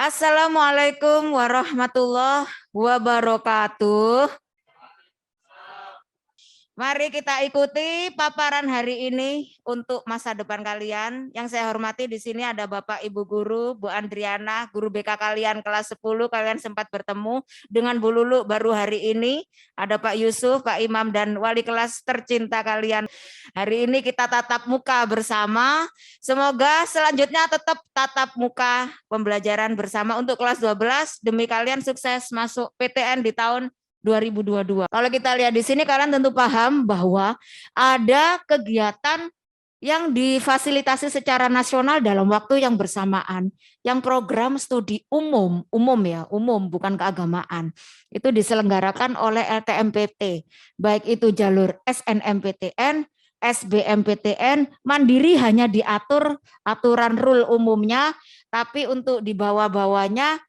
Assalamualaikum warahmatullahi wabarakatuh. Mari kita ikuti paparan hari ini untuk masa depan kalian. Yang saya hormati di sini ada Bapak Ibu Guru, Bu Andriana, guru BK kalian kelas 10, kalian sempat bertemu dengan Bu Lulu baru hari ini. Ada Pak Yusuf, Pak Imam, dan wali kelas tercinta kalian. Hari ini kita tatap muka bersama. Semoga selanjutnya tetap tatap muka pembelajaran bersama untuk kelas 12. Demi kalian sukses masuk PTN di tahun 2022. Kalau kita lihat di sini kalian tentu paham bahwa ada kegiatan yang difasilitasi secara nasional dalam waktu yang bersamaan. Yang program studi umum bukan keagamaan. Itu diselenggarakan oleh LTMPT, baik itu jalur SNMPTN, SBMPTN, mandiri hanya diatur aturan rule umumnya, tapi untuk di bawah-bawahnya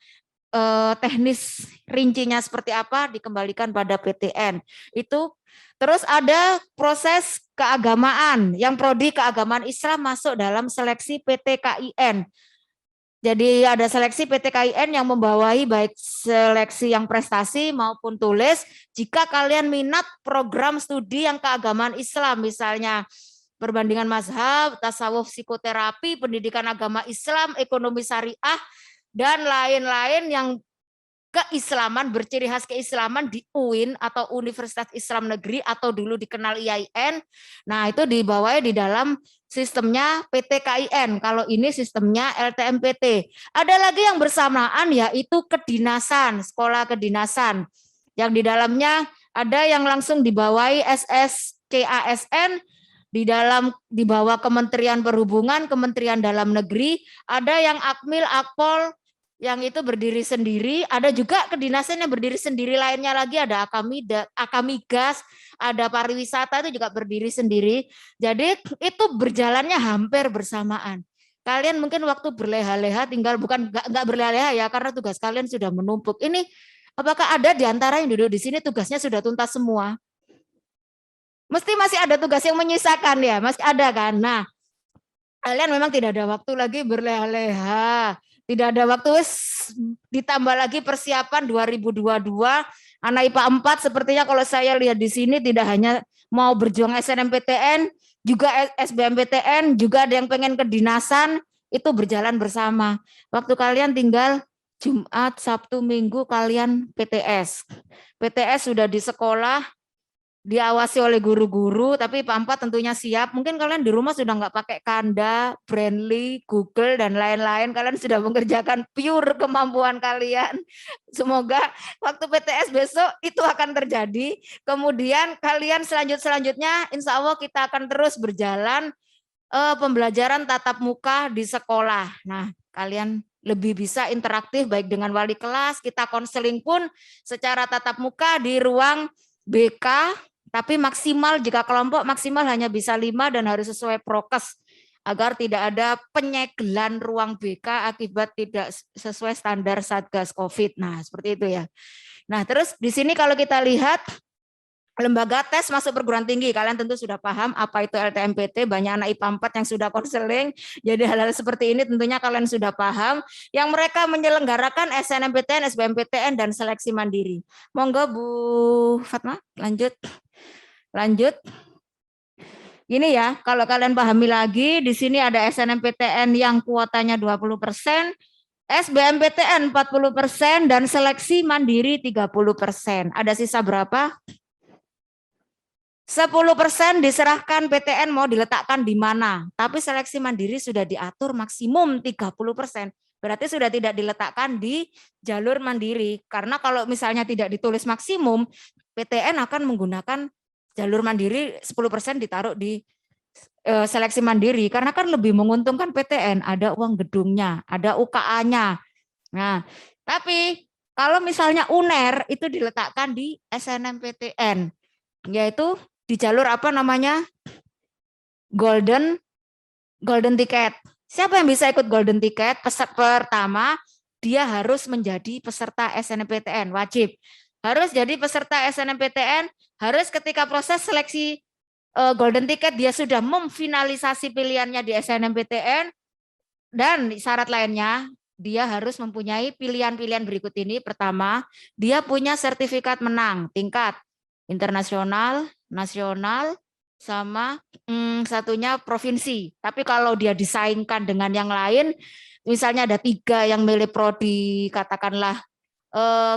teknis rincinya seperti apa dikembalikan pada PTN. Itu terus ada proses keagamaan yang prodi keagamaan Islam masuk dalam seleksi PTKIN. Jadi ada seleksi PTKIN yang membawahi baik seleksi yang prestasi maupun tulis. Jika kalian minat program studi yang keagamaan Islam, misalnya perbandingan mazhab, tasawuf psikoterapi, pendidikan agama Islam, ekonomi syariah, dan lain-lain yang keislaman, berciri khas keislaman di UIN atau Universitas Islam Negeri atau dulu dikenal IAIN. Nah, itu dibawahi di dalam sistemnya PTKIN. Kalau ini sistemnya LTMPT. Ada lagi yang bersamaan yaitu kedinasan, sekolah kedinasan. Yang di dalamnya ada yang langsung dibawahi SSCASN, di bawah Kementerian Perhubungan, Kementerian Dalam Negeri, ada yang Akmil, Akpol, yang itu berdiri sendiri, ada juga kedinasan yang berdiri sendiri lainnya lagi, ada Akamigas, ada pariwisata itu juga berdiri sendiri. Jadi itu berjalannya hampir bersamaan. Kalian mungkin waktu berleha-leha tinggal nggak berleha-leha ya, karena tugas kalian sudah menumpuk. Ini apakah ada di antara yang duduk di sini tugasnya sudah tuntas semua? Mesti masih ada tugas yang menyisakan ya, masih ada kan? Nah, kalian memang tidak ada waktu lagi berleha-leha. Tidak ada waktu, ditambah lagi persiapan 2022, anak IPA 4 sepertinya kalau saya lihat di sini tidak hanya mau berjuang SNMPTN, juga SBMPTN, juga ada yang pengen kedinasan, itu berjalan bersama. Waktu kalian tinggal Jumat, Sabtu, Minggu kalian PTS. PTS sudah di sekolah, diawasi oleh guru-guru, tapi Pak 4 tentunya siap. Mungkin kalian di rumah sudah nggak pakai Kanda, Brandly, Google, dan lain-lain. Kalian sudah mengerjakan pure kemampuan kalian. Semoga waktu PTS besok itu akan terjadi. Kemudian kalian selanjutnya, insya Allah kita akan terus berjalan pembelajaran tatap muka di sekolah. Nah, kalian lebih bisa interaktif baik dengan wali kelas, kita konseling pun secara tatap muka di ruang BK, tapi maksimal jika kelompok maksimal hanya bisa 5 dan harus sesuai prokes agar tidak ada penyegelan ruang BK akibat tidak sesuai standar Satgas Covid. Nah, seperti itu ya. Nah, terus di sini kalau kita lihat lembaga tes masuk perguruan tinggi, kalian tentu sudah paham apa itu LTMPT, banyak anak IPA 4 yang sudah konseling, jadi hal-hal seperti ini tentunya kalian sudah paham, yang mereka menyelenggarakan SNMPTN, SBMPTN, dan seleksi mandiri. Monggo Bu Fatma, lanjut. Ini ya, kalau kalian pahami lagi, di sini ada SNMPTN yang kuotanya 20%, SBMPTN 40%, dan seleksi mandiri 30%. Ada sisa berapa? 10% diserahkan PTN mau diletakkan di mana. Tapi seleksi mandiri sudah diatur maksimum 30%. Berarti sudah tidak diletakkan di jalur mandiri. Karena kalau misalnya tidak ditulis maksimum, PTN akan menggunakan jalur mandiri 10% ditaruh di seleksi mandiri. Karena kan lebih menguntungkan PTN, ada uang gedungnya, ada UKA-nya. Nah, tapi kalau misalnya UNER itu diletakkan di SNMPTN, yaitu di jalur apa namanya? Golden ticket. Siapa yang bisa ikut golden ticket? Pertama, dia harus menjadi peserta SNMPTN, wajib. Harus jadi peserta SNMPTN, harus ketika proses seleksi golden ticket dia sudah memfinalisasi pilihannya di SNMPTN, dan syarat lainnya dia harus mempunyai pilihan-pilihan berikut ini. Pertama, dia punya sertifikat menang tingkat internasional, nasional, sama satunya provinsi. Tapi kalau dia disaingkan dengan yang lain, misalnya ada 3 yang milih prodi katakanlah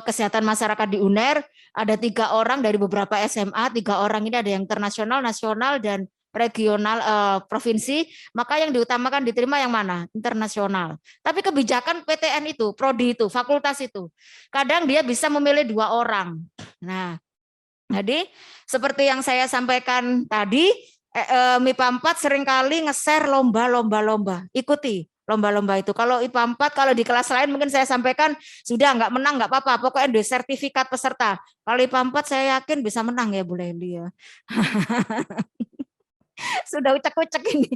kesehatan masyarakat di UNER, ada 3 orang dari beberapa SMA, 3 orang ini ada yang internasional, nasional, dan regional provinsi, maka yang diutamakan diterima yang mana? Internasional. Tapi kebijakan PTN itu, prodi itu, fakultas itu, kadang dia bisa memilih 2 orang. Nah, jadi seperti yang saya sampaikan tadi, MIPA 4 seringkali nge-share lomba-lomba. Ikuti lomba-lomba itu. Kalau IPA 4, kalau di kelas lain mungkin saya sampaikan, sudah nggak menang nggak apa-apa, pokoknya ada sertifikat peserta. Kalau IPA 4 saya yakin bisa menang ya Bu Leli ya. Sudah ucek-ucek ini.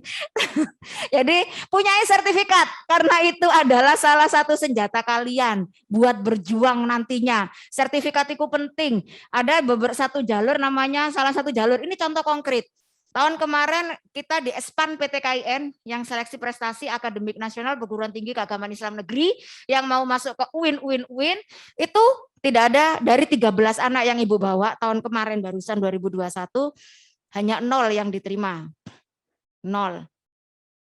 Jadi punya sertifikat, karena itu adalah salah satu senjata kalian buat berjuang nantinya. Sertifikat itu penting. Ada satu jalur namanya, salah satu jalur, ini contoh konkret. Tahun kemarin kita di ESPAN PTKIN yang seleksi prestasi akademik nasional perguruan tinggi keagamaan Islam negeri yang mau masuk ke UIN itu tidak ada dari 13 anak yang Ibu bawa tahun kemarin barusan 2021 hanya 0 yang diterima. 0.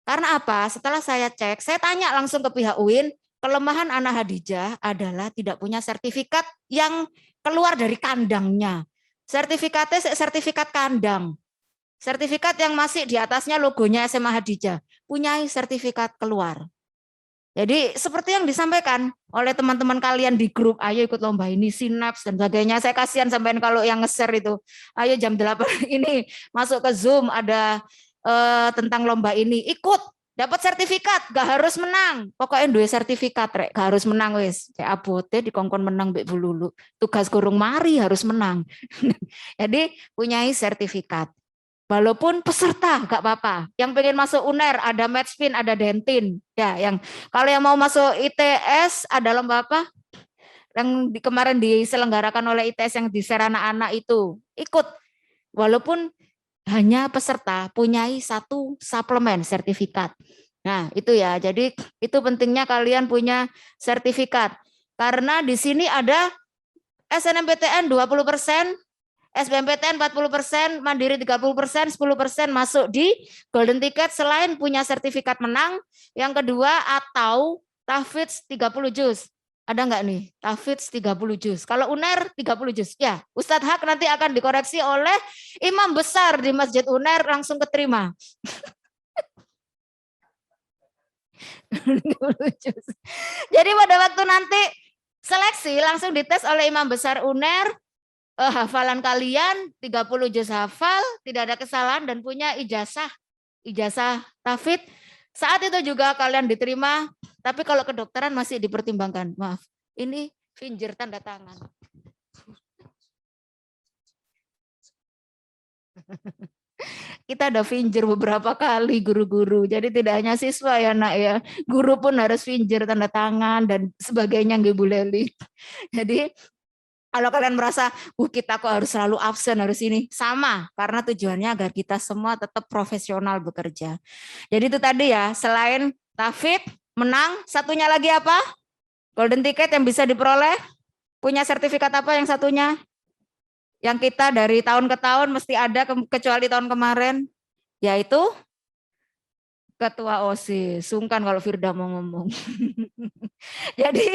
Karena apa? Setelah saya cek, saya tanya langsung ke pihak UIN, kelemahan Ana Hadijah adalah tidak punya sertifikat yang keluar dari kandangnya. Sertifikatnya sertifikat kandang. Sertifikat yang masih di atasnya logonya SMA Hadijah, punya sertifikat keluar. Jadi seperti yang disampaikan oleh teman-teman kalian di grup, ayo ikut lomba ini, Sinaps dan sebagainya. Saya kasihan sampean kalau yang nge-share itu. Ayo jam 8 ini masuk ke Zoom, ada tentang lomba ini, ikut, dapat sertifikat, gak harus menang. Pokoknya dua sertifikat, rek, gak harus menang wes. Kayak abote dikongkon menang Mbak Bululu. Tugas kurung mari harus menang. Jadi punyai sertifikat. Walaupun peserta gak apa-apa. Yang pengen masuk UNER ada Matchpin, ada Dentin. Ya, yang kalau yang mau masuk ITS ada lomba apa? Yang kemarin diselenggarakan oleh ITS yang di anak-anak itu. Ikut. Walaupun hanya peserta punyai 1 suplemen sertifikat. Nah, itu ya. Jadi itu pentingnya kalian punya sertifikat. Karena di sini ada SNMPTN 20%, SBMPTN 40%, Mandiri 30%, 10% masuk di Golden Ticket selain punya sertifikat menang. Yang kedua atau Tahfidz 30 juz. Ada enggak nih? Tahfidz 30 juz. Kalau UNER 30 juz. Ya, Ustadz Hak nanti akan dikoreksi oleh imam besar di Masjid UNER langsung keterima. Jadi pada waktu nanti seleksi langsung dites oleh imam besar UNER. Hafalan kalian 30 juz hafal, tidak ada kesalahan dan punya ijazah tahfidz. Saat itu juga kalian diterima, tapi kalau kedokteran masih dipertimbangkan. Maaf, ini finger tanda tangan. Kita ada finger beberapa kali guru-guru, jadi tidak hanya siswa ya nak ya, guru pun harus finger tanda tangan dan sebagainya nggih Bu Leli. Jadi kalau kalian merasa, kita kok harus selalu absen, harus ini. Sama, karena tujuannya agar kita semua tetap profesional bekerja. Jadi itu tadi ya, selain tahfidz, menang, satunya lagi apa? Golden Ticket yang bisa diperoleh. Punya sertifikat apa yang satunya? Yang kita dari tahun ke tahun mesti ada, kecuali tahun kemarin. Yaitu Ketua OSIS. Sungkan kalau Firda mau ngomong. Jadi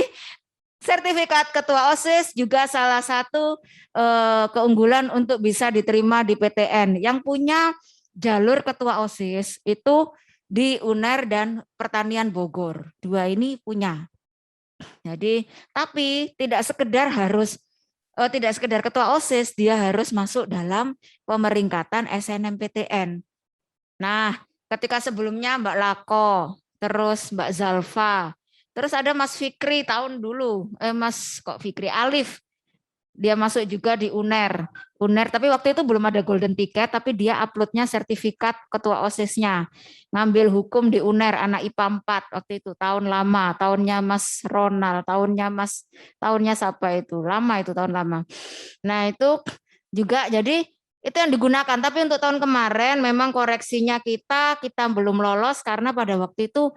sertifikat Ketua OSIS juga salah satu keunggulan untuk bisa diterima di PTN. Yang punya jalur Ketua OSIS itu di UNER dan Pertanian Bogor. 2 ini punya. Jadi, tapi tidak sekedar Ketua OSIS, dia harus masuk dalam pemeringkatan SNMPTN. Nah, ketika sebelumnya Mbak Lako, terus Mbak Zalfa, terus ada Mas Fikri tahun dulu, Fikri Alif, dia masuk juga di UNER, tapi waktu itu belum ada Golden Ticket, tapi dia uploadnya sertifikat Ketua OSIS-nya, ngambil hukum di UNER, anak IPA 4 waktu itu, tahun lama, tahunnya Mas Ronald, tahunnya siapa itu, lama itu, tahun lama. Nah itu juga jadi itu yang digunakan, tapi untuk tahun kemarin memang koreksinya kita belum lolos karena pada waktu itu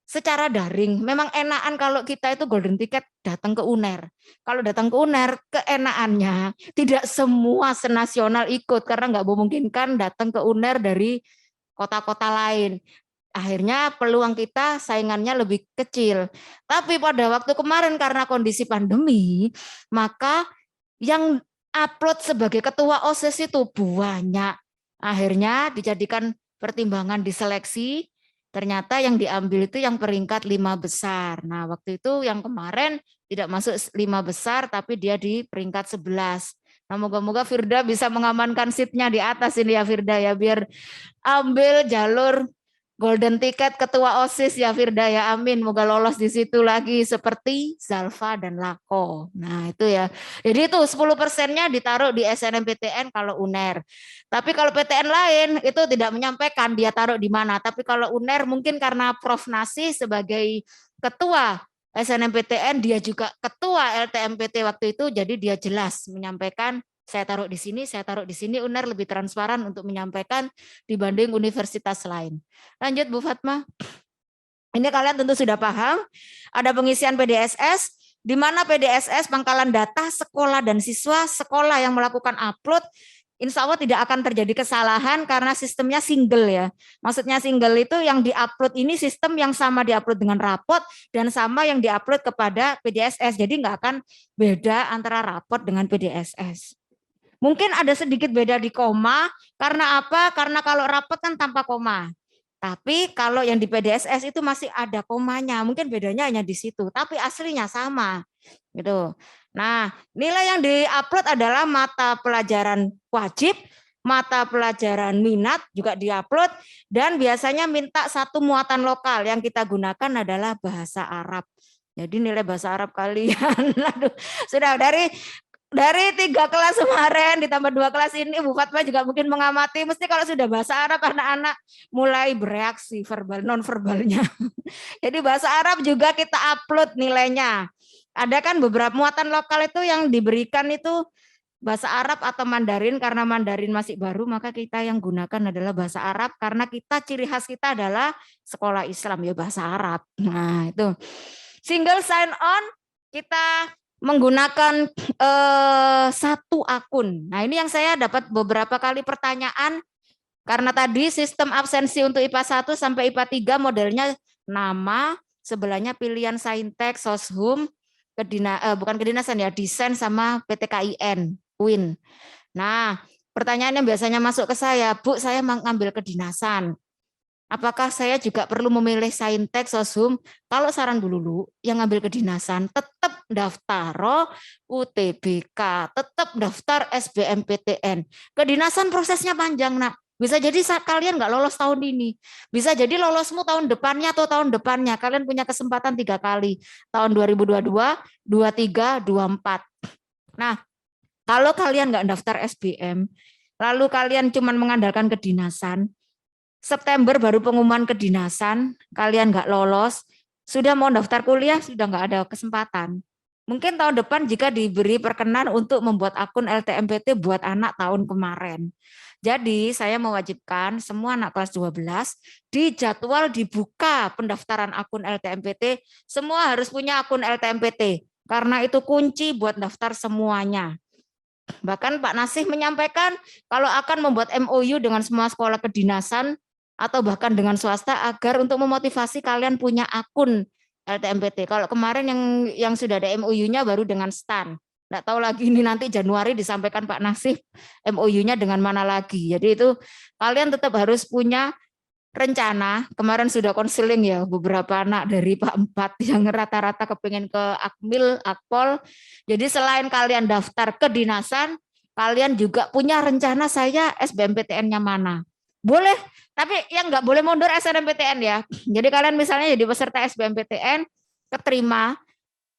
secara daring. Memang enakan kalau kita itu golden ticket datang ke UNER. Kalau datang ke UNER, keenakannya tidak semua senasional ikut karena nggak memungkinkan datang ke UNER dari kota-kota lain. Akhirnya peluang kita saingannya lebih kecil. Tapi pada waktu kemarin karena kondisi pandemi, maka yang upload sebagai ketua OSIS itu banyak. Akhirnya dijadikan pertimbangan diseleksi. Ternyata yang diambil itu yang peringkat 5 besar. Nah, waktu itu yang kemarin tidak masuk 5 besar, tapi dia di peringkat 11. Nah, moga-moga Firda bisa mengamankan seatnya di atas ini ya Firda ya, biar ambil jalur golden ticket ketua OSIS ya Firda ya, amin. Moga lolos di situ lagi seperti Zalfa dan Lako. Nah itu ya. Jadi itu 10%-nya ditaruh di SNMPTN kalau UNER. Tapi kalau PTN lain itu tidak menyampaikan dia taruh di mana. Tapi kalau UNER mungkin karena Prof. Nasih sebagai ketua SNMPTN, dia juga ketua LTMPT waktu itu, jadi dia jelas menyampaikan saya taruh di sini, saya taruh di sini. UNER lebih transparan untuk menyampaikan dibanding universitas lain. Lanjut Bu Fatma. Ini kalian tentu sudah paham. Ada pengisian PDSS, di mana PDSS pangkalan data sekolah dan siswa sekolah yang melakukan upload, insya Allah tidak akan terjadi kesalahan karena sistemnya single ya. Maksudnya single itu yang diupload ini sistem yang sama diupload dengan rapot dan sama yang diupload kepada PDSS. Jadi nggak akan beda antara rapot dengan PDSS. Mungkin ada sedikit beda di koma, karena apa? Karena kalau rapot kan tanpa koma. Tapi kalau yang di PDSS itu masih ada komanya, mungkin bedanya hanya di situ, tapi aslinya sama. Gitu. Nah, nilai yang diupload adalah mata pelajaran wajib, mata pelajaran minat juga diupload, dan biasanya minta satu muatan lokal yang kita gunakan adalah bahasa Arab. Jadi nilai bahasa Arab kalian, aduh, sudah dari 3 kelas kemarin ditambah 2 kelas ini, Bu Fatma juga mungkin mengamati, mesti kalau sudah bahasa Arab anak-anak mulai bereaksi verbal non verbalnya. Jadi bahasa Arab juga kita upload nilainya. Ada kan beberapa muatan lokal itu yang diberikan itu bahasa Arab atau Mandarin, karena Mandarin masih baru maka kita yang gunakan adalah bahasa Arab karena kita ciri khas kita adalah sekolah Islam ya bahasa Arab. Nah, itu. Single sign on kita menggunakan satu akun. Nah, ini yang saya dapat beberapa kali pertanyaan karena tadi sistem absensi untuk IPA 1 sampai IPA 3 modelnya nama, sebelahnya pilihan saintek, soshum, bukan kedinasan ya, desain sama PTKIN, UIN. Nah, pertanyaan yang biasanya masuk ke saya, Bu, saya mengambil kedinasan. Apakah saya juga perlu memilih saintek, soshum? Kalau saran Bu Lulu, yang ngambil kedinasan tetap daftar UTBK, tetap daftar SBMPTN. Kedinasan prosesnya panjang, Nak. Bisa jadi kalian nggak lolos tahun ini. Bisa jadi lolosmu tahun depannya atau tahun depannya. Kalian punya kesempatan 3 kali. Tahun 2022, 23, 24. Nah, kalau kalian nggak daftar SBM, lalu kalian cuma mengandalkan kedinasan, September baru pengumuman kedinasan, kalian nggak lolos, sudah mau daftar kuliah, sudah nggak ada kesempatan. Mungkin tahun depan jika diberi perkenan untuk membuat akun LTMPT buat anak tahun kemarin. Jadi saya mewajibkan semua anak kelas 12 di jadwal dibuka pendaftaran akun LTMPT, semua harus punya akun LTMPT, karena itu kunci buat daftar semuanya. Bahkan Pak Nasih menyampaikan kalau akan membuat MOU dengan semua sekolah kedinasan, atau bahkan dengan swasta agar untuk memotivasi kalian punya akun LTMPT. Kalau kemarin yang sudah ada MOU-nya baru dengan STAN. Nggak tahu lagi ini nanti Januari disampaikan Pak Nasif MOU-nya dengan mana lagi. Jadi itu kalian tetap harus punya rencana. Kemarin sudah konseling ya beberapa anak dari Pak 4 yang rata-rata kepingin ke Akmil, Akpol. Jadi selain kalian daftar kedinasan, kalian juga punya rencana saya SBMPTN-nya mana. Boleh, tapi yang nggak boleh mundur SNMPTN ya. Jadi kalian misalnya jadi peserta SBMPTN, keterima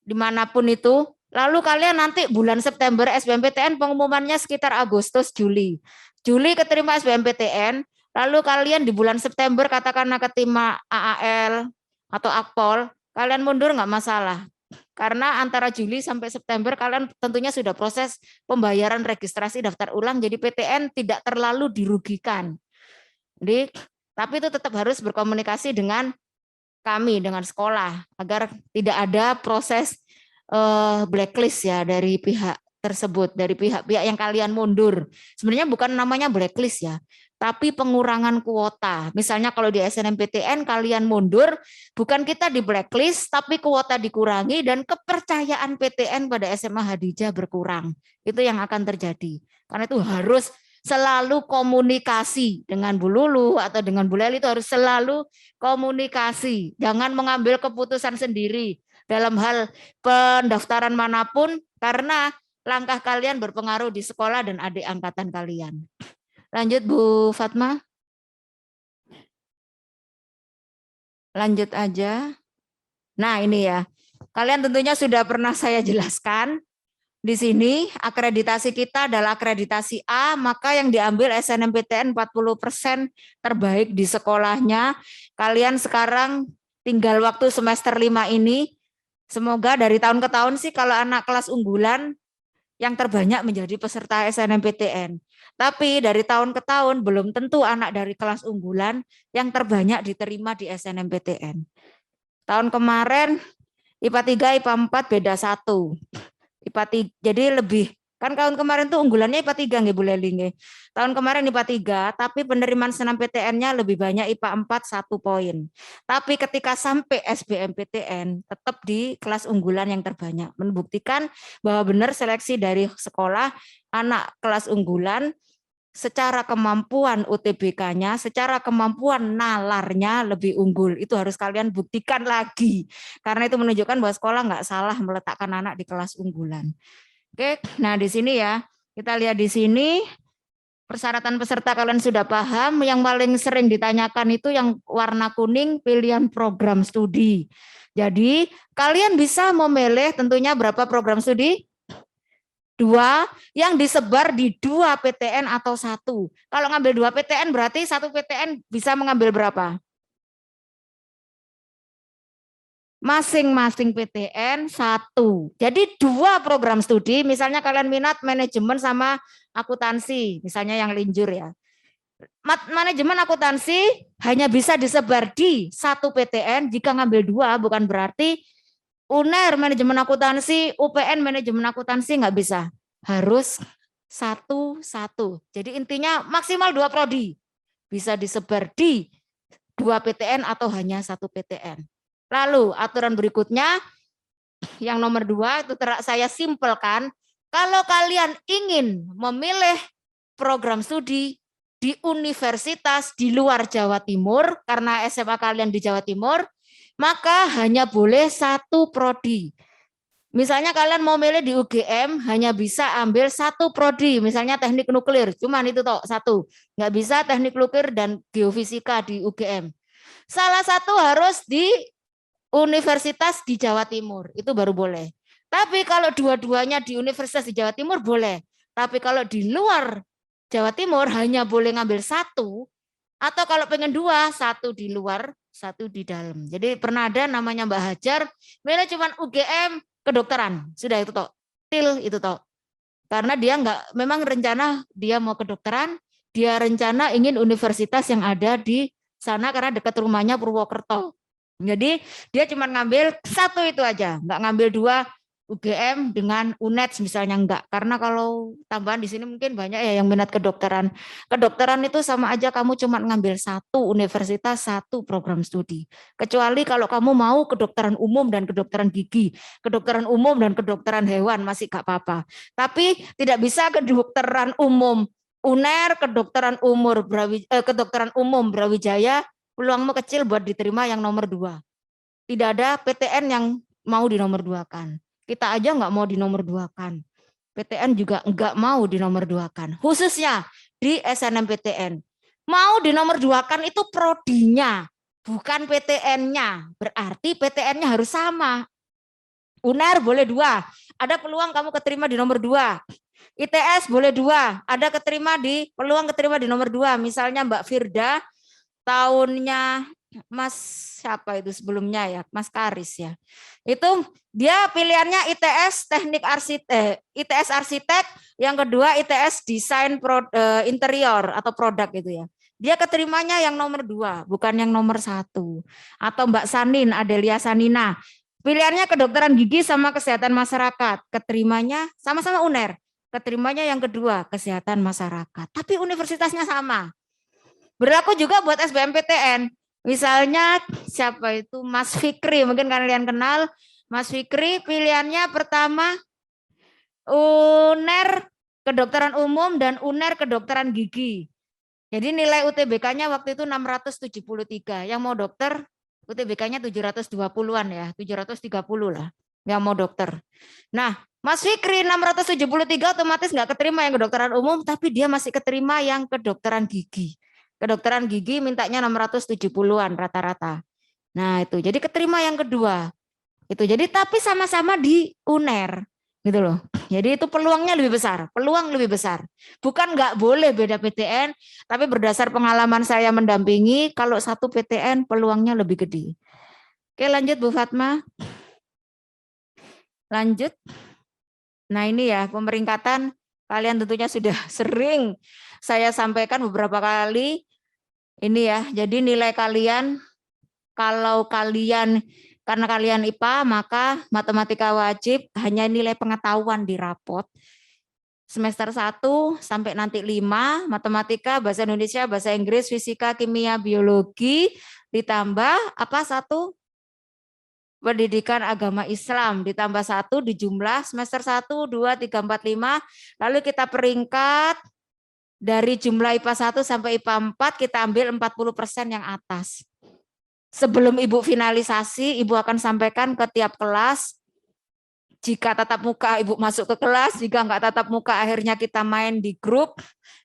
dimanapun itu, lalu kalian nanti bulan September SBMPTN pengumumannya sekitar Agustus, Juli. Juli keterima SBMPTN, lalu kalian di bulan September katakanlah keterima AAL atau Akpol, kalian mundur nggak masalah. Karena antara Juli sampai September kalian tentunya sudah proses pembayaran registrasi daftar ulang, jadi PTN tidak terlalu dirugikan. Jadi, tapi itu tetap harus berkomunikasi dengan kami dengan sekolah agar tidak ada proses blacklist ya dari pihak tersebut, dari pihak-pihak yang kalian mundur. Sebenarnya bukan namanya blacklist ya, tapi pengurangan kuota. Misalnya kalau di SNMPTN kalian mundur, bukan kita di blacklist, tapi kuota dikurangi dan kepercayaan PTN pada SMA Hadijah berkurang. Itu yang akan terjadi. Karena itu harus selalu komunikasi dengan Bu Lulu atau dengan Bu Leli, itu harus selalu komunikasi. Jangan mengambil keputusan sendiri dalam hal pendaftaran manapun, karena langkah kalian berpengaruh di sekolah dan adik angkatan kalian. Lanjut Bu Fatma. Lanjut aja. Nah ini ya, kalian tentunya sudah pernah saya jelaskan. Di sini akreditasi kita adalah akreditasi A, maka yang diambil SNMPTN 40% terbaik di sekolahnya. Kalian sekarang tinggal waktu semester 5 ini. Semoga dari tahun ke tahun sih kalau anak kelas unggulan yang terbanyak menjadi peserta SNMPTN. Tapi dari tahun ke tahun belum tentu anak dari kelas unggulan yang terbanyak diterima di SNMPTN. Tahun kemarin IPA 3, IPA 4 beda 1. IPA 3, jadi lebih, kan tahun kemarin tuh unggulannya IPA 3 nggih Bu Leli nggih. Tahun kemarin IPA 3, tapi penerimaan SNMPTN-nya lebih banyak IPA 4 1 poin. Tapi ketika sampai SBMPTN tetap di kelas unggulan yang terbanyak, membuktikan bahwa benar seleksi dari sekolah anak kelas unggulan secara kemampuan UTBK-nya, secara kemampuan nalarnya lebih unggul. Itu harus kalian buktikan lagi. Karena itu menunjukkan bahwa sekolah nggak salah meletakkan anak di kelas unggulan. Oke, nah di sini ya, kita lihat di sini persyaratan peserta kalian sudah paham. Yang paling sering ditanyakan itu yang warna kuning, pilihan program studi. Jadi kalian bisa memilih tentunya berapa program studi? 2 yang disebar di 2 PTN atau 1. Kalau ngambil 2 PTN berarti 1 PTN bisa mengambil berapa? Masing-masing PTN 1. Jadi 2 program studi, misalnya kalian minat manajemen sama akuntansi, misalnya yang linjur ya. Manajemen akuntansi hanya bisa disebar di 1 PTN, jika ngambil 2 bukan berarti UNER manajemen akuntansi, UPN manajemen akuntansi nggak bisa. Harus 1-1. Jadi intinya maksimal 2 prodi. Bisa disebar di 2 PTN atau hanya 1 PTN. Lalu aturan berikutnya, yang nomor 2 itu saya simpelkan. Kalau kalian ingin memilih program studi di universitas di luar Jawa Timur, karena SMA kalian di Jawa Timur, maka hanya boleh 1 prodi. Misalnya kalian mau milih di UGM hanya bisa ambil 1 prodi, misalnya teknik nuklir, cuman itu toh 1. Nggak bisa teknik nuklir dan geofisika di UGM. Salah satu harus di universitas di Jawa Timur, itu baru boleh. Tapi kalau dua-duanya di universitas di Jawa Timur boleh. Tapi kalau di luar Jawa Timur hanya boleh ngambil 1, atau kalau pengen 2, 1 di luar, 1 di dalam. Jadi pernah ada namanya Mbak Hajar, milih cuman UGM kedokteran, sudah itu toh, til itu toh. Karena dia memang rencana dia mau kedokteran, dia rencana ingin universitas yang ada di sana karena dekat rumahnya Purwokerto. Jadi dia cuma ngambil 1 itu aja, nggak ngambil 2 UGM dengan UNED misalnya, enggak. Karena kalau tambahan di sini mungkin banyak ya yang minat kedokteran. Kedokteran itu sama aja kamu cuma ngambil 1 universitas, 1 program studi. Kecuali kalau kamu mau kedokteran umum dan kedokteran gigi, kedokteran umum dan kedokteran hewan masih gak apa-apa. Tapi tidak bisa kedokteran umum UNER, kedokteran umum Brawijaya, peluangmu kecil buat diterima yang nomor 2. Tidak ada PTN yang mau di nomor 2-kan. Kita aja nggak mau di nomor 2-kan. PTN juga nggak mau di nomor 2-kan. Khususnya di SNMPTN. Mau di nomor 2-kan itu prodinya, bukan PTN-nya. Berarti PTN-nya harus sama. UNER boleh 2. Ada peluang kamu keterima di nomor 2. ITS boleh 2. Ada peluang keterima di nomor 2. Misalnya Mbak Firda, tahunnya Mas siapa itu sebelumnya ya, Mas Karis ya. Itu dia pilihannya ITS ITS arsitek, yang kedua ITS desain interior atau produk gitu ya. Dia keterimanya yang nomor 2, bukan yang nomor 1. Atau Mbak Sanin, Adelia Sanina. Pilihannya kedokteran gigi sama kesehatan masyarakat. Keterimanya sama-sama UNER. Keterimanya yang kedua, kesehatan masyarakat. Tapi universitasnya sama. Berlaku juga buat SBMPTN. Misalnya siapa itu Mas Fikri, mungkin kalian kenal. Mas Fikri pilihannya pertama UNER kedokteran umum dan UNER kedokteran gigi. Jadi nilai UTBK-nya waktu itu 673. Yang mau dokter UTBK-nya 720-an ya, 730 lah yang mau dokter. Nah, Mas Fikri 673 otomatis nggak keterima yang kedokteran umum, tapi dia masih keterima yang kedokteran gigi. Kedokteran gigi mintanya 670-an rata-rata. Nah, itu. Jadi keterima yang kedua. Itu. Jadi tapi sama-sama di UNER gitu loh. Jadi itu peluangnya lebih besar, peluang lebih besar. Bukan nggak boleh beda PTN, tapi berdasar pengalaman saya mendampingi, kalau satu PTN peluangnya lebih gede. Oke, lanjut Bu Fatma. Lanjut. Nah ini ya pemeringkatan, kalian tentunya sudah sering saya sampaikan beberapa kali. Ini ya, jadi nilai kalian, kalau kalian karena kalian IPA, maka matematika wajib hanya nilai pengetahuan di rapot. Semester 1 sampai nanti 5, matematika, bahasa Indonesia, bahasa Inggris, fisika, kimia, biologi, ditambah apa satu? Pendidikan agama Islam, ditambah 1 di jumlah semester 1, 2, 3, 4, 5, lalu kita peringkat dari jumlah IPA 1 sampai IPA 4, kita ambil 40% yang atas. Sebelum Ibu finalisasi, Ibu akan sampaikan ke tiap kelas. Jika tatap muka Ibu masuk ke kelas, jika enggak tatap muka akhirnya kita main di grup.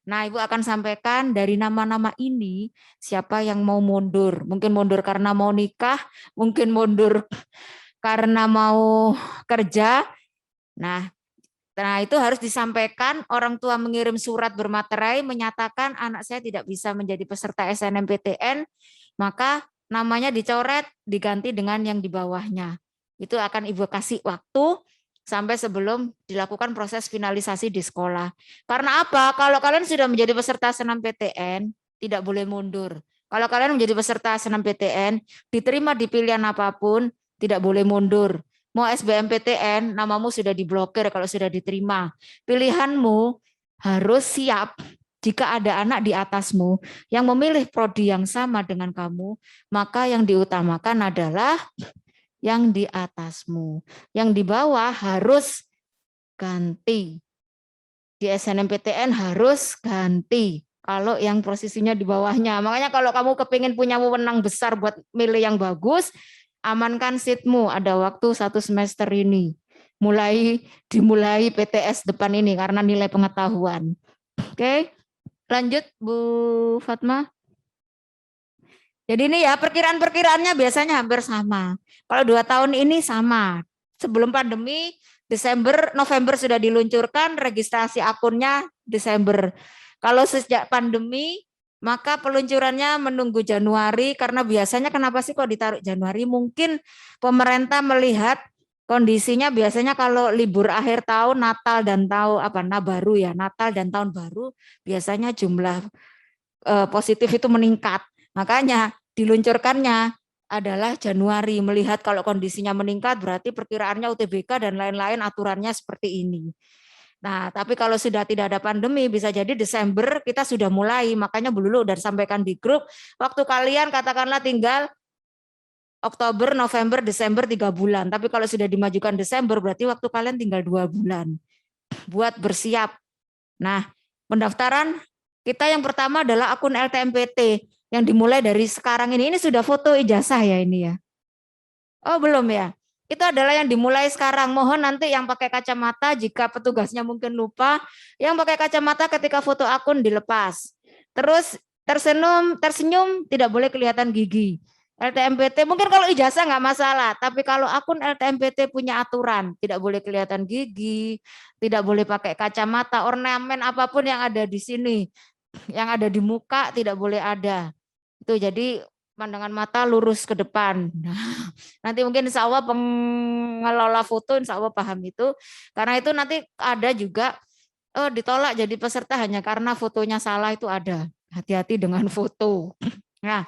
Nah, Ibu akan sampaikan dari nama-nama ini siapa yang mau mundur. Mungkin mundur karena mau nikah, mungkin mundur karena mau kerja. Nah, itu harus disampaikan. Orang tua mengirim surat bermaterai menyatakan anak saya tidak bisa menjadi peserta SNMPTN, maka namanya dicoret, diganti dengan yang di bawahnya. Itu akan Ibu kasih waktu sampai sebelum dilakukan proses finalisasi di sekolah. Karena apa? Kalau kalian sudah menjadi peserta SNMPTN, tidak boleh mundur. Kalau kalian menjadi peserta SNMPTN, diterima di pilihan apapun, tidak boleh mundur. Mau SBMPTN, namamu sudah diblokir kalau sudah diterima. Pilihanmu harus siap. Jika ada anak di atasmu yang memilih prodi yang sama dengan kamu, maka yang diutamakan adalah yang di atasmu. Yang di bawah harus ganti. Di SNMPTN harus ganti. Kalau yang posisinya di bawahnya. Makanya kalau kamu kepingin punya wewenang besar buat milih yang bagus, amankan seatmu. Ada waktu 1 semester ini. Dimulai PTS depan ini karena nilai pengetahuan. Oke. Lanjut Bu Fatma. Jadi ini ya perkiraan-perkiraannya biasanya hampir sama. Kalau 2 tahun ini sama. Sebelum pandemi November sudah diluncurkan, registrasi akunnya Desember. Kalau sejak pandemi maka peluncurannya menunggu Januari, karena biasanya kenapa sih kok ditaruh Januari? Mungkin pemerintah melihat kondisinya biasanya kalau libur akhir tahun, Natal dan Baru ya, Natal dan Tahun Baru biasanya jumlah positif itu meningkat. Makanya diluncurkannya adalah Januari, melihat kalau kondisinya meningkat berarti perkiraannya UTBK dan lain-lain aturannya seperti ini. Nah, tapi kalau sudah tidak ada pandemi bisa jadi Desember kita sudah mulai, makanya dulu udah disampaikan di grup, waktu kalian katakanlah tinggal Oktober, November, Desember 3 bulan. Tapi kalau sudah dimajukan Desember berarti waktu kalian tinggal 2 bulan buat bersiap. Nah, pendaftaran kita yang pertama adalah akun LTMPT yang dimulai dari sekarang ini. Ini sudah foto ijazah ya ini ya? Oh belum ya? Itu adalah yang dimulai sekarang. Mohon nanti yang pakai kacamata jika petugasnya mungkin lupa, yang pakai kacamata ketika foto akun dilepas. Terus tersenyum tidak boleh kelihatan gigi. LTMPT mungkin kalau ijazah nggak masalah, tapi kalau akun LTMPT punya aturan, tidak boleh kelihatan gigi, tidak boleh pakai kacamata, ornamen apapun yang ada di sini, yang ada di muka tidak boleh ada. Itu jadi pandangan mata lurus ke depan. Nah, nanti mungkin insya Allah pengelola foto insya Allah paham itu, karena itu nanti ada juga ditolak jadi peserta hanya karena fotonya salah itu ada. Hati-hati dengan foto. Nah,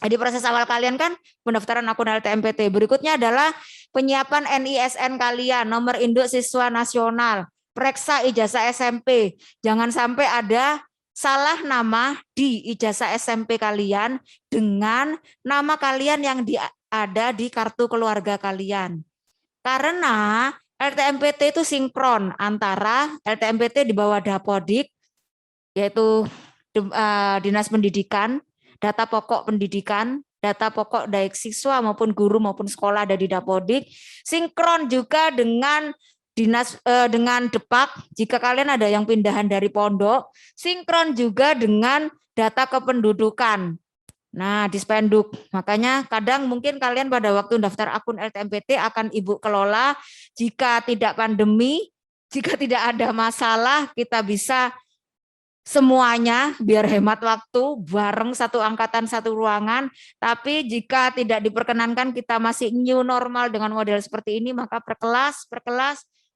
di proses awal kalian kan pendaftaran akun LTMPT. Berikutnya adalah penyiapan NISN kalian, nomor induk siswa nasional, periksa ijazah SMP. Jangan sampai ada salah nama di ijazah SMP kalian dengan nama kalian yang ada di kartu keluarga kalian. Karena LTMPT itu sinkron antara LTMPT di bawah Dapodik, yaitu Dinas Pendidikan, data pokok pendidikan, data pokok baik siswa maupun guru maupun sekolah ada di Dapodik, sinkron juga dengan dengan Depak jika kalian ada yang pindahan dari pondok, sinkron juga dengan data kependudukan. Nah, di Spenduk. Makanya kadang mungkin kalian pada waktu daftar akun LTMPT akan Ibu kelola jika tidak pandemi, jika tidak ada masalah, kita bisa semuanya biar hemat waktu bareng satu angkatan satu ruangan. Tapi jika tidak diperkenankan kita masih new normal dengan model seperti ini, maka per kelas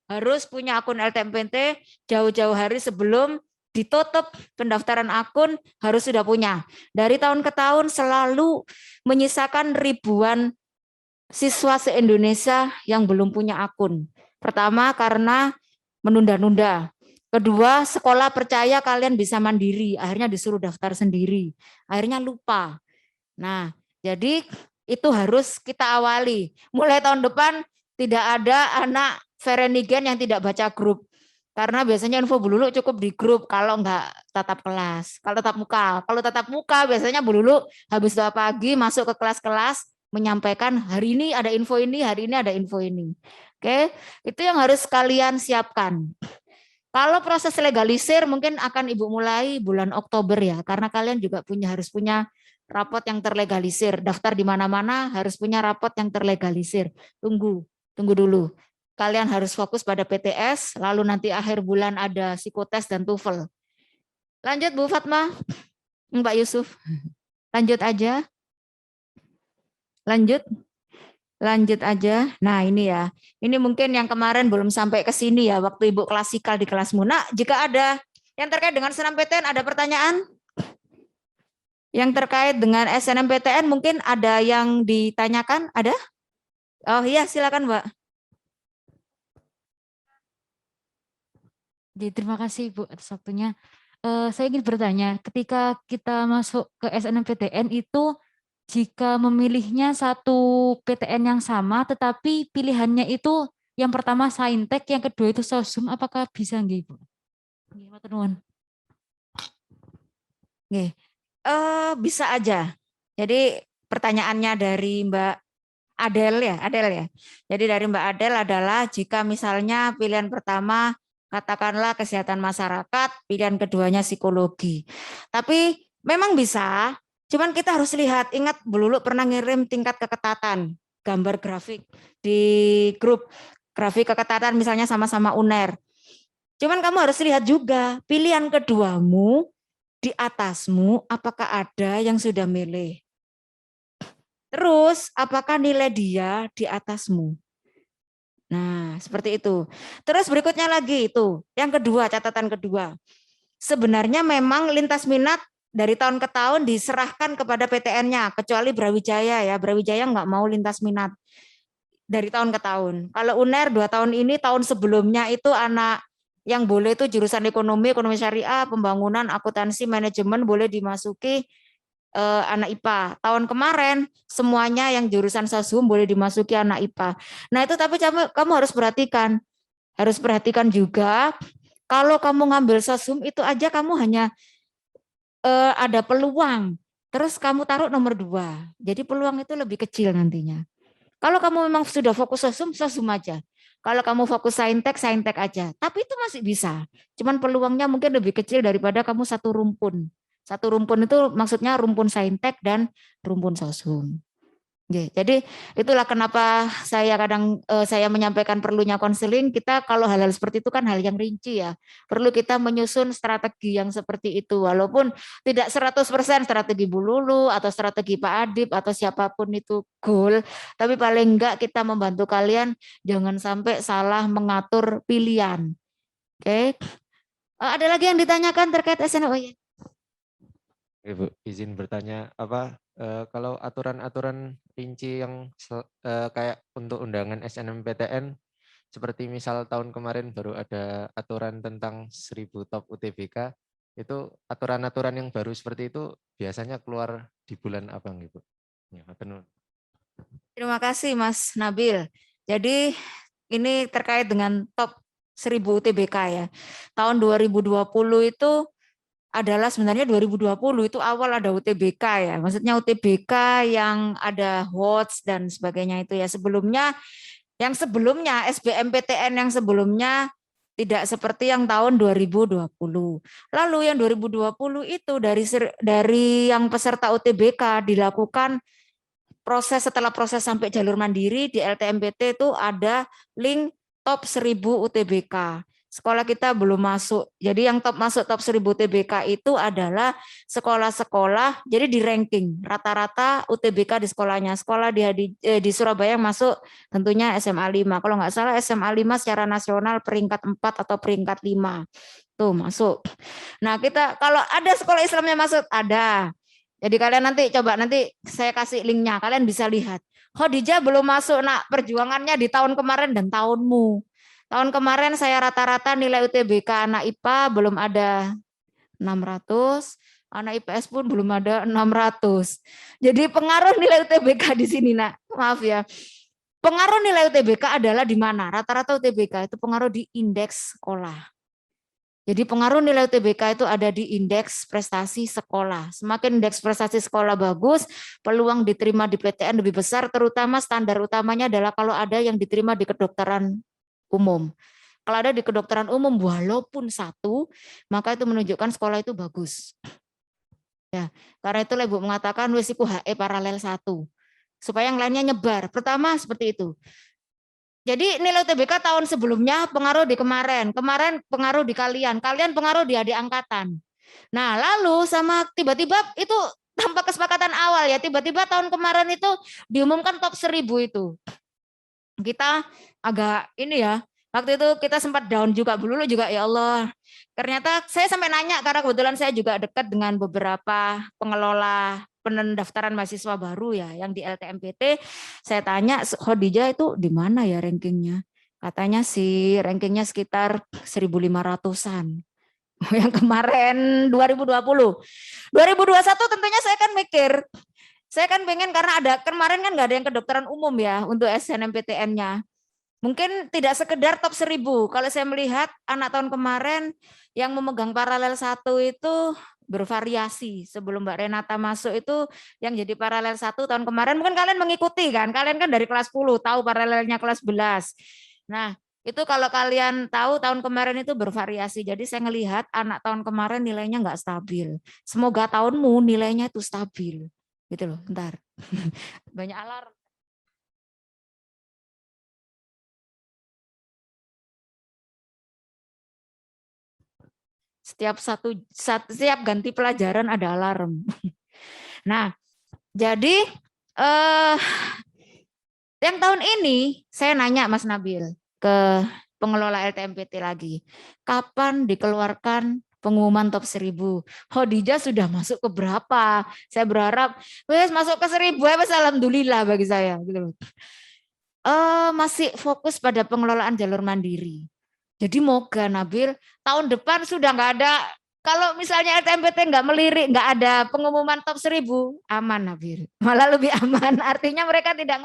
harus punya akun LTMPT jauh-jauh hari sebelum ditutup pendaftaran akun harus sudah punya. Dari tahun ke tahun selalu menyisakan ribuan siswa se-Indonesia yang belum punya akun. Pertama karena menunda-nunda. Kedua, sekolah percaya kalian bisa mandiri, akhirnya disuruh daftar sendiri. Akhirnya lupa. Nah, jadi itu harus kita awali. Mulai tahun depan tidak ada anak Verenigen yang tidak baca grup. Karena biasanya info Bululu cukup di grup kalau enggak tatap kelas. Kalau tatap muka biasanya Bululu habis doa pagi masuk ke kelas-kelas menyampaikan hari ini ada info ini, hari ini ada info ini. Oke, itu yang harus kalian siapkan. Kalau proses legalisir mungkin akan Ibu mulai bulan Oktober ya, karena kalian juga harus punya rapot yang terlegalisir. Daftar di mana-mana harus punya rapot yang terlegalisir. Tunggu dulu. Kalian harus fokus pada PTS, lalu nanti akhir bulan ada psikotes dan TOEFL. Lanjut Bu Fatma, Pak Yusuf. Lanjut aja. Lanjut aja. Nah ini ya, ini mungkin yang kemarin belum sampai ke sini ya, waktu Ibu klasikal di kelasmu. Nah jika ada yang terkait dengan SNMPTN, ada pertanyaan? Yang terkait dengan SNMPTN mungkin ada yang ditanyakan? Ada? Oh iya silakan Mbak. Jadi, terima kasih Bu atas waktunya. Saya ingin bertanya, ketika kita masuk ke SNMPTN itu jika memilihnya satu PTN yang sama, tetapi pilihannya itu yang pertama Saintek, yang kedua itu Sosum, apakah bisa nggih Bu? Nggih, matur nuwun. Bisa aja. Jadi pertanyaannya dari Mbak Adel ya. Jadi dari Mbak Adel adalah jika misalnya pilihan pertama katakanlah kesehatan masyarakat, pilihan keduanya psikologi. Tapi memang bisa, cuman kita harus lihat, ingat Bululu pernah ngirim tingkat keketatan, gambar grafik di grup, grafik keketatan misalnya sama-sama UNER. Cuman kamu harus lihat juga pilihan keduamu di atasmu apakah ada yang sudah milih. Terus apakah nilai dia di atasmu? Nah, seperti itu. Terus berikutnya lagi itu, yang kedua, catatan kedua. Sebenarnya memang lintas minat dari tahun ke tahun diserahkan kepada PTN-nya, kecuali Brawijaya ya. Brawijaya nggak mau lintas minat dari tahun ke tahun. Kalau UNER 2 tahun ini, tahun sebelumnya itu anak yang boleh itu jurusan ekonomi syariah, pembangunan, akuntansi, manajemen boleh dimasuki anak IPA. Tahun kemarin semuanya yang jurusan sosum boleh dimasuki anak IPA. Nah itu tapi kamu harus perhatikan juga kalau kamu ngambil sosum itu aja kamu hanya ada peluang. Terus kamu taruh nomor 2. Jadi peluang itu lebih kecil nantinya. Kalau kamu memang sudah fokus sosum aja. Kalau kamu fokus saintek aja. Tapi itu masih bisa. Cuman peluangnya mungkin lebih kecil daripada kamu satu rumpun. Satu rumpun itu maksudnya rumpun saintek dan rumpun sosum. Jadi itulah kenapa saya kadang saya menyampaikan perlunya konseling. Kita kalau hal-hal seperti itu kan hal yang rinci ya. Perlu kita menyusun strategi yang seperti itu. Walaupun tidak 100% strategi Bululu atau strategi Pak Adib atau siapapun itu goal. Tapi paling enggak kita membantu kalian jangan sampai salah mengatur pilihan. Oke. Ada lagi yang ditanyakan terkait SNM? Oh, ya. Ibu, izin bertanya kalau aturan-aturan rinci yang kayak untuk undangan SNMPTN seperti misal tahun kemarin baru ada aturan tentang 1000 top UTBK, itu aturan-aturan yang baru seperti itu biasanya keluar di bulan apa Ibu? Ya, matur nuwun. Terima kasih Mas Nabil. Jadi ini terkait dengan top 1000 UTBK ya. Tahun 2020 itu adalah sebenarnya 2020 itu awal ada UTBK ya. Maksudnya UTBK yang ada HOTS dan sebagainya itu ya. Sebelumnya SBMPTN yang sebelumnya tidak seperti yang tahun 2020. Lalu yang 2020 itu dari yang peserta UTBK dilakukan setelah proses sampai jalur mandiri di LTMPT itu ada link top 1000 UTBK. Sekolah kita belum masuk. Jadi yang masuk top 1000 UTBK itu adalah sekolah-sekolah, jadi di ranking rata-rata UTBK di sekolahnya. Sekolah di Surabaya yang masuk tentunya SMA 5. Kalau nggak salah SMA 5 secara nasional peringkat 4 atau peringkat 5. Tuh masuk. Nah, kita kalau ada sekolah Islamnya masuk, ada. Jadi kalian nanti saya kasih linknya, kalian bisa lihat. Khadijah belum masuk, nak, perjuangannya di tahun kemarin dan tahunmu. Tahun kemarin saya rata-rata nilai UTBK anak IPA belum ada 600, anak IPS pun belum ada 600. Jadi pengaruh nilai UTBK di sini, nak. Maaf ya. Pengaruh nilai UTBK adalah di mana? Rata-rata UTBK itu pengaruh di indeks sekolah. Jadi pengaruh nilai UTBK itu ada di indeks prestasi sekolah. Semakin indeks prestasi sekolah bagus, peluang diterima di PTN lebih besar, terutama standar utamanya adalah kalau ada yang diterima di kedokteran umum. Kalau ada di kedokteran umum walaupun 1, maka itu menunjukkan sekolah itu bagus. Ya, karena itu Ibu mengatakan wesiku HE paralel 1. Supaya yang lainnya nyebar. Pertama seperti itu. Jadi nilai UTBK tahun sebelumnya pengaruh di kemarin pengaruh di kalian pengaruh di adik angkatan. Nah lalu sama tiba-tiba itu tanpa kesepakatan awal ya, tiba-tiba tahun kemarin itu diumumkan top 1000 itu. Kita agak ini ya, waktu itu kita sempat down juga dulu juga, ya Allah. Ternyata saya sampai nanya karena kebetulan saya juga dekat dengan beberapa pengelola pendaftaran mahasiswa baru ya yang di LTMPT. Saya tanya Khadijah itu di mana ya rankingnya? Katanya sih rankingnya sekitar 1.500-an. Yang kemarin 2020. 2021 tentunya saya kan mikir, saya kan pengen karena ada kemarin kan nggak ada yang kedokteran umum ya untuk SNMPTN-nya. Mungkin tidak sekedar top 1000. Kalau saya melihat anak tahun kemarin yang memegang paralel 1 itu bervariasi. Sebelum Mbak Renata masuk itu yang jadi paralel 1 tahun kemarin mungkin kalian mengikuti kan. Kalian kan dari kelas 10 tahu paralelnya kelas 11. Nah, itu kalau kalian tahu tahun kemarin itu bervariasi. Jadi saya ngelihat anak tahun kemarin nilainya nggak stabil. Semoga tahunmu nilainya itu stabil. Gitu loh, bentar. Banyak alarm. Setiap ganti pelajaran ada alarm. Nah, jadi yang tahun ini saya nanya Mas Nabil ke pengelola LTMPT lagi, kapan dikeluarkan pengumuman top 1000? Khadijah sudah masuk ke berapa? Saya berharap wes masuk ke 1000 ya, alhamdulillah bagi saya gitu loh. Masih fokus pada pengelolaan jalur mandiri. Jadi moga Nabil tahun depan sudah nggak ada, kalau misalnya LTMPT nggak melirik, nggak ada pengumuman top 1000, aman Nabil. Malah lebih aman. Artinya mereka tidak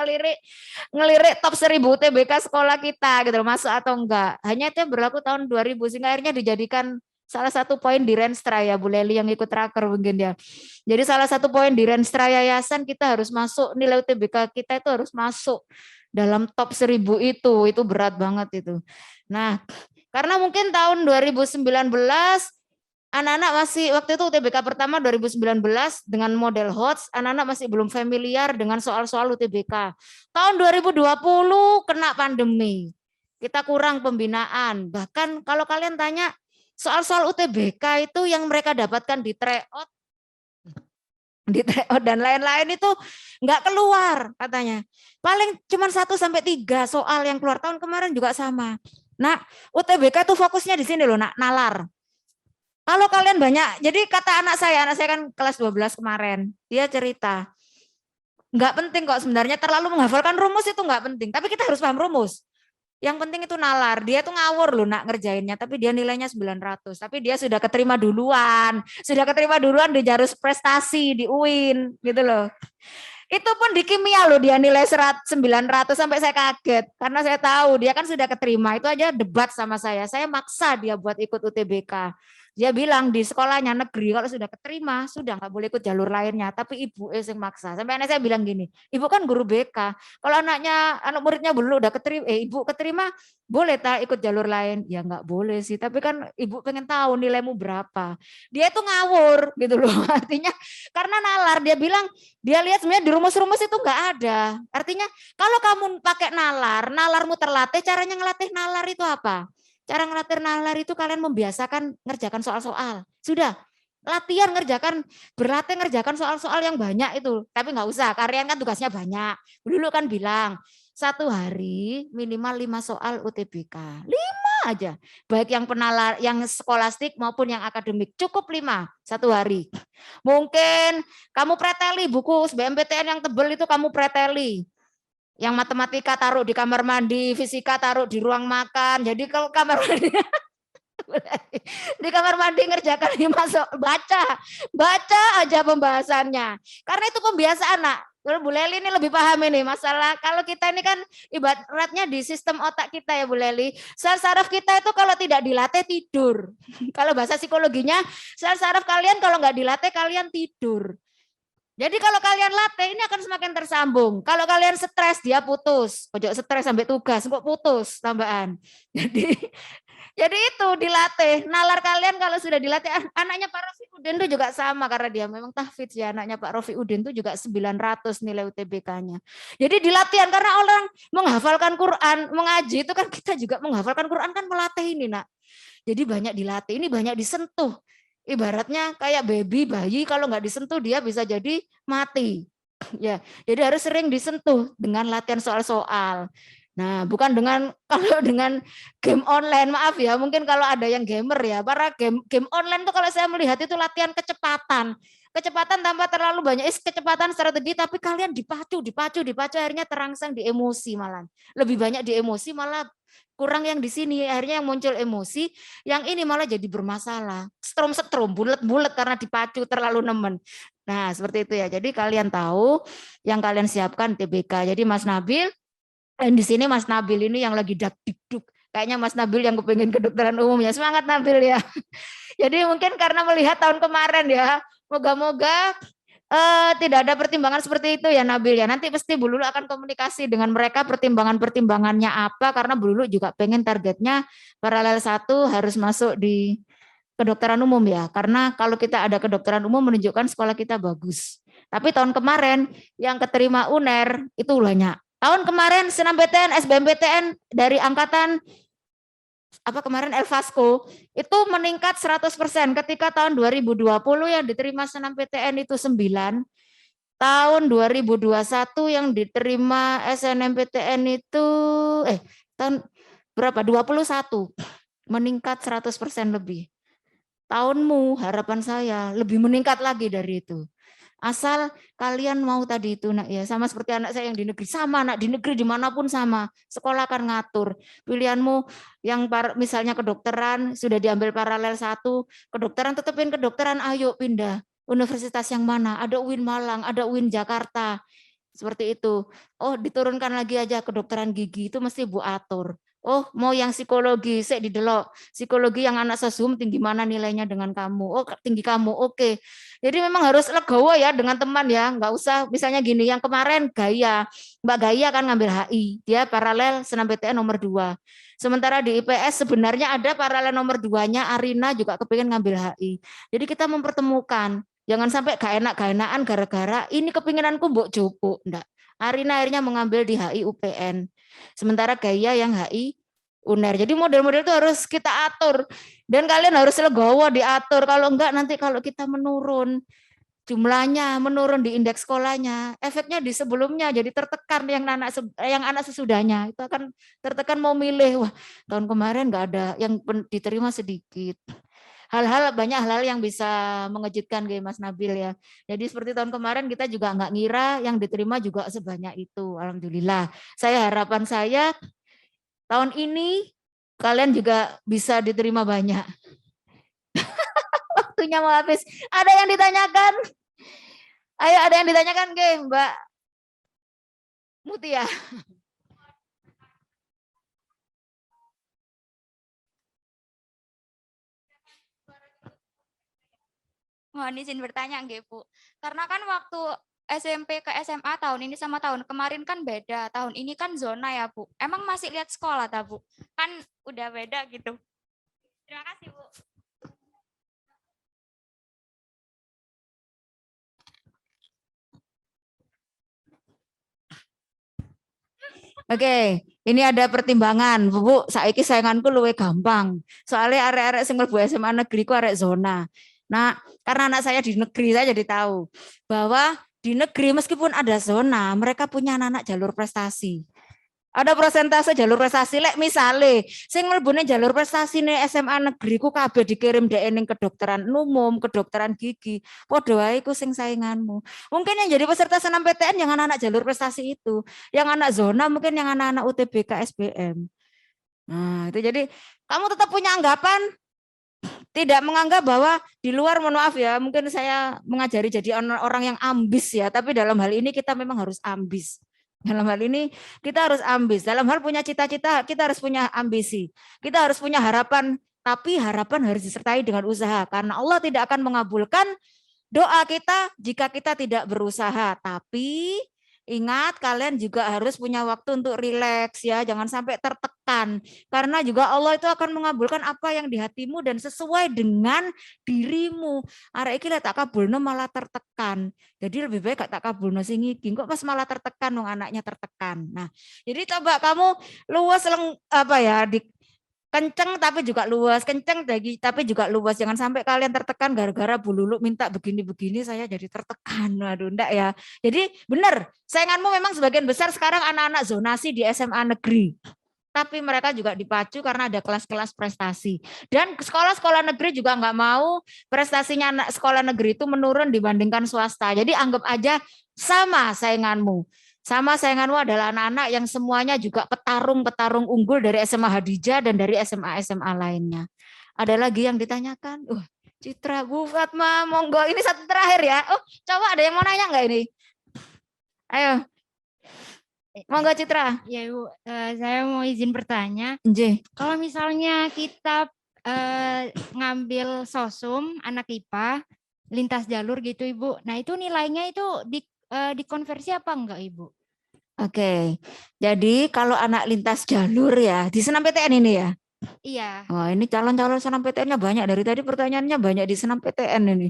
ngelirik top 1000 UTBK sekolah kita gitu masuk atau enggak. Hanya itu yang berlaku tahun 2000 sehingga akhirnya dijadikan salah satu poin di Renstra ya Bu Leli yang ikut raker mungkin ya. Jadi salah satu poin di Renstra Yayasan kita harus masuk, nilai UTBK kita itu harus masuk dalam top 1000 itu berat banget itu. Nah, karena mungkin tahun 2019 anak-anak masih waktu itu UTBK pertama 2019 dengan model HOTS, anak-anak masih belum familiar dengan soal-soal UTBK. Tahun 2020 kena pandemi. Kita kurang pembinaan. Bahkan kalau kalian tanya soal-soal UTBK itu yang mereka dapatkan di tryout dan lain-lain itu nggak keluar katanya. Paling cuma 1 sampai 3 soal yang keluar. Tahun kemarin juga sama. Nah, UTBK itu fokusnya di sini loh, nak, nalar. Kalau kalian banyak, jadi kata anak saya kan kelas 12 kemarin, dia cerita, nggak penting kok sebenarnya terlalu menghafalkan rumus itu nggak penting, tapi kita harus paham rumus. Yang penting itu nalar. Dia tuh ngawur loh nak ngerjainnya, tapi dia nilainya 900. Tapi dia sudah keterima duluan. Sudah keterima duluan di jalur prestasi di UIN gitu loh. Itu pun di kimia loh dia nilai 900 sampai saya kaget. Karena saya tahu dia kan sudah keterima. Itu aja debat sama saya. Saya maksa dia buat ikut UTBK. Dia bilang di sekolahnya negeri kalau sudah keterima sudah nggak boleh ikut jalur lainnya. Tapi ibu yang maksa. Sampai anak saya bilang gini, ibu kan guru BK. Kalau anak muridnya belum udah keterima, ibu keterima boleh tak ikut jalur lain? Ya nggak boleh sih. Tapi kan ibu pengen tahu nilaimu berapa. Dia itu ngawur gitu loh. Artinya karena nalar dia bilang dia lihat sebenarnya di rumus-rumus itu nggak ada. Artinya kalau kamu pakai nalar, nalarmu terlatih, caranya ngelatih nalar itu apa? Cara ngelatih nalar itu kalian membiasakan ngerjakan soal-soal. Sudah, latihan ngerjakan, berlatih ngerjakan soal-soal yang banyak itu. Tapi nggak usah, kalian kan tugasnya banyak. Dulu kan bilang, 1 hari minimal 5 soal UTBK. 5 aja. Baik yang penalar, yang skolastik maupun yang akademik. Cukup 5 1 hari. Mungkin kamu preteli buku SBMPTN yang tebel itu kamu preteli. Yang matematika taruh di kamar mandi, fisika taruh di ruang makan. Jadi kalau kamar mandi di kamar mandi ngerjakan 5 baca aja pembahasannya. Karena itu pembiasaan nak. Bu Leli ini lebih paham ini masalah kalau kita ini kan ibaratnya di sistem otak kita ya Bu Leli. Sel saraf kita itu kalau tidak dilatih tidur. Kalau bahasa psikologinya sel saraf kalian kalau nggak dilatih kalian tidur. Jadi kalau kalian latih ini akan semakin tersambung. Kalau kalian stres dia putus. Pojok stres sampai tugas kok putus tambahan. Jadi itu dilatih. Nalar kalian kalau sudah dilatih, anaknya Pak Rofi Udin itu juga sama karena dia memang tahfidz ya. Anaknya Pak Rofi Udin itu juga 900 nilai UTBK-nya. Jadi dilatihan karena orang menghafalkan Quran, mengaji itu kan kita juga menghafalkan Quran kan melatih ini nak. Jadi banyak dilatih, ini banyak disentuh. Ibaratnya kayak bayi kalau nggak disentuh dia bisa jadi mati. Ya, jadi harus sering disentuh dengan latihan soal-soal. Nah, bukan dengan kalau dengan game online, maaf ya, mungkin kalau ada yang gamer ya, para game online tuh kalau saya melihat itu latihan kecepatan. Kecepatan tanpa terlalu banyak kecepatan strategi, tapi kalian dipacu, akhirnya terangsang di emosi malah. Lebih banyak di emosi malah kurang yang di sini, akhirnya yang muncul emosi, yang ini malah jadi bermasalah. Setrum, bulet-bulet karena dipacu terlalu nemen. Nah, seperti itu ya. Jadi kalian tahu yang kalian siapkan TBK. Jadi Mas Nabil, dan di sini Mas Nabil ini yang lagi dak-dikduk. Kayaknya Mas Nabil yang kepingin kedokteran umum ya. Semangat Nabil ya. Jadi mungkin karena melihat tahun kemarin ya, moga-moga tidak ada pertimbangan seperti itu ya Nabil ya. Nanti pasti Bu Lulu akan komunikasi dengan mereka pertimbangannya apa, karena Bu Lulu juga pengen targetnya paralel 1 harus masuk di kedokteran umum ya. Karena kalau kita ada kedokteran umum menunjukkan sekolah kita bagus. Tapi tahun kemarin yang keterima UNER itu banyak. Tahun kemarin SNMPTN, SBMPTN dari angkatan kemarin Elfasco itu meningkat 100% ketika tahun 2020 yang diterima SNMPTN itu 9, tahun 2021 yang diterima SNMPTN itu tahun berapa? 21 meningkat 100% lebih. Tahunmu harapan saya lebih meningkat lagi dari itu. Asal kalian mau tadi itu nak ya, sama seperti anak saya yang di negeri, sama anak di negeri dimanapun sama, sekolah akan ngatur. Pilihanmu yang misalnya kedokteran sudah diambil paralel 1, kedokteran tetepin kedokteran, ayo pindah. Universitas yang mana? Ada UIN Malang, ada UIN Jakarta. Seperti itu. Oh, diturunkan lagi aja kedokteran gigi itu mesti Bu atur. Oh, mau yang psikologi, saya didelok. Psikologi yang anak sesum tinggi mana nilainya dengan kamu? Oh, tinggi kamu. Oke. Jadi memang harus legowo ya dengan teman ya. Enggak usah misalnya gini, yang kemarin Gaya. Mbak Gaya kan ngambil HI. Dia paralel SNMPTN nomor 2. Sementara di IPS sebenarnya ada paralel nomor 2-nya Arina juga kepingin ngambil HI. Jadi kita mempertemukan. Jangan sampai gak enak-enakan gara-gara ini kepinginanku mbok jopo. Enggak. Arina akhirnya mengambil di HI UPN. Sementara Gaya yang HI UNER. Jadi model-model itu harus kita atur. Dan kalian harus legowo diatur. Kalau enggak nanti kalau kita menurun, jumlahnya menurun di indeks sekolahnya, efeknya di sebelumnya jadi tertekan yang anak sesudahnya. Itu akan tertekan mau milih. Wah, tahun kemarin enggak ada yang diterima sedikit. banyak hal-hal yang bisa mengejutkan kayak Mas Nabil ya. Jadi seperti tahun kemarin kita juga nggak ngira yang diterima juga sebanyak itu. Alhamdulillah. Harapan saya tahun ini kalian juga bisa diterima banyak. Waktunya mau habis. Ada yang ditanyakan? Ayo, ada yang ditanyakan ke Mbak Mutia? Mohon izin bertanya nggih Bu. Karena kan waktu SMP ke SMA tahun ini sama tahun kemarin kan beda. Tahun ini kan zona ya Bu. Emang masih lihat sekolah ta Bu? Kan udah beda gitu. Terima kasih Bu. Oke, ini ada pertimbangan. Bu, saiki sainganku luwih gampang. Soalnya arek-arek sing mlebu SMA negeri ku arek zona. Nah, karena anak saya di negeri, saya jadi tahu bahwa di negeri meskipun ada zona, mereka punya anak-anak jalur prestasi. Ada persentase jalur prestasi lek misale sing mlebune jalur prestasi nih SMA negeri ku kabeh dikirim dhek ning kedokteran umum, kedokteran gigi. Padha wae iku sing sainganmu. Mungkin yang jadi peserta SNMPTN yang anak-anak jalur prestasi itu, yang anak zona mungkin yang anak-anak UTBK SBM. Nah, itu jadi kamu tetap punya anggapan tidak menganggap bahwa di luar, mohon maaf ya, mungkin saya mengajari jadi orang yang ambis ya, tapi dalam hal ini kita memang harus ambis. Dalam hal ini kita harus ambis. Dalam hal punya cita-cita, kita harus punya ambisi. Kita harus punya harapan, tapi harapan harus disertai dengan usaha. Karena Allah tidak akan mengabulkan doa kita jika kita tidak berusaha. Tapi ingat kalian juga harus punya waktu untuk rileks ya. Jangan sampai tertekan. Karena juga Allah itu akan mengabulkan apa yang di hatimu dan sesuai dengan dirimu. Arek iki lek tak kabulno malah tertekan. Jadi lebih baik gak tak kabulno sing iki. Kok pas malah tertekan wong anaknya tertekan. Nah, jadi coba kamu luas kenceng tapi juga luas, kenceng tapi juga luas. Jangan sampai kalian tertekan gara-gara Bu Lulu minta begini-begini saya jadi tertekan. Waduh, enggak ya. Jadi benar, sainganmu memang sebagian besar sekarang anak-anak zonasi di SMA negeri. Tapi mereka juga dipacu karena ada kelas-kelas prestasi. Dan sekolah-sekolah negeri juga nggak mau prestasinya anak sekolah negeri itu menurun dibandingkan swasta. Jadi anggap aja sama sainganmu. Sama sainganmu adalah anak-anak yang semuanya juga petarung-petarung unggul dari SMA Hadijah dan dari SMA-SMA lainnya. Ada lagi yang ditanyakan? Citra, Bu Fatma, monggo. Ini satu terakhir ya. Coba ada yang mau nanya nggak ini? Ayo. Monggo Citra. Ya Bu, saya mau izin bertanya. Nggih. Kalau misalnya kita ngambil sosum anak IPA lintas jalur gitu Ibu. Nah itu nilainya itu dikonversi apa enggak Ibu? Oke, jadi kalau anak lintas jalur ya di SNMPTN ini ya. Iya. Wah ini calon-calon SNMPTN-nya banyak, dari tadi pertanyaannya banyak di SNMPTN ini.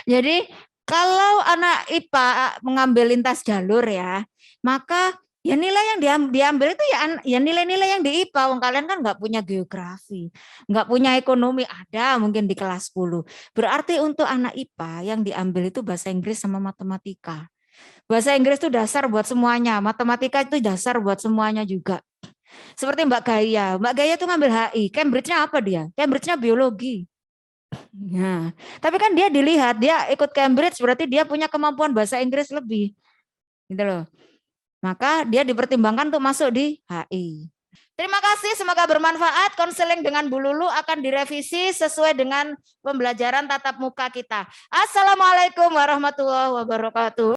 Jadi kalau anak IPA mengambil lintas jalur ya, maka ya nilai yang diambil itu ya nilai-nilai yang di IPA. Wong kalian kan nggak punya geografi, nggak punya ekonomi, ada mungkin di kelas 10. Berarti untuk anak IPA yang diambil itu bahasa Inggris sama matematika. Bahasa Inggris itu dasar buat semuanya, matematika itu dasar buat semuanya juga. Seperti Mbak Gaya itu ngambil HI, Cambridge-nya apa dia? Cambridge-nya biologi. Nah, tapi kan dia dilihat, dia ikut Cambridge berarti dia punya kemampuan bahasa Inggris lebih. Gitu loh. Maka dia dipertimbangkan untuk masuk di HI. Terima kasih, semoga bermanfaat. Konseling dengan Bu Lulu akan direvisi sesuai dengan pembelajaran tatap muka kita. Assalamualaikum warahmatullahi wabarakatuh.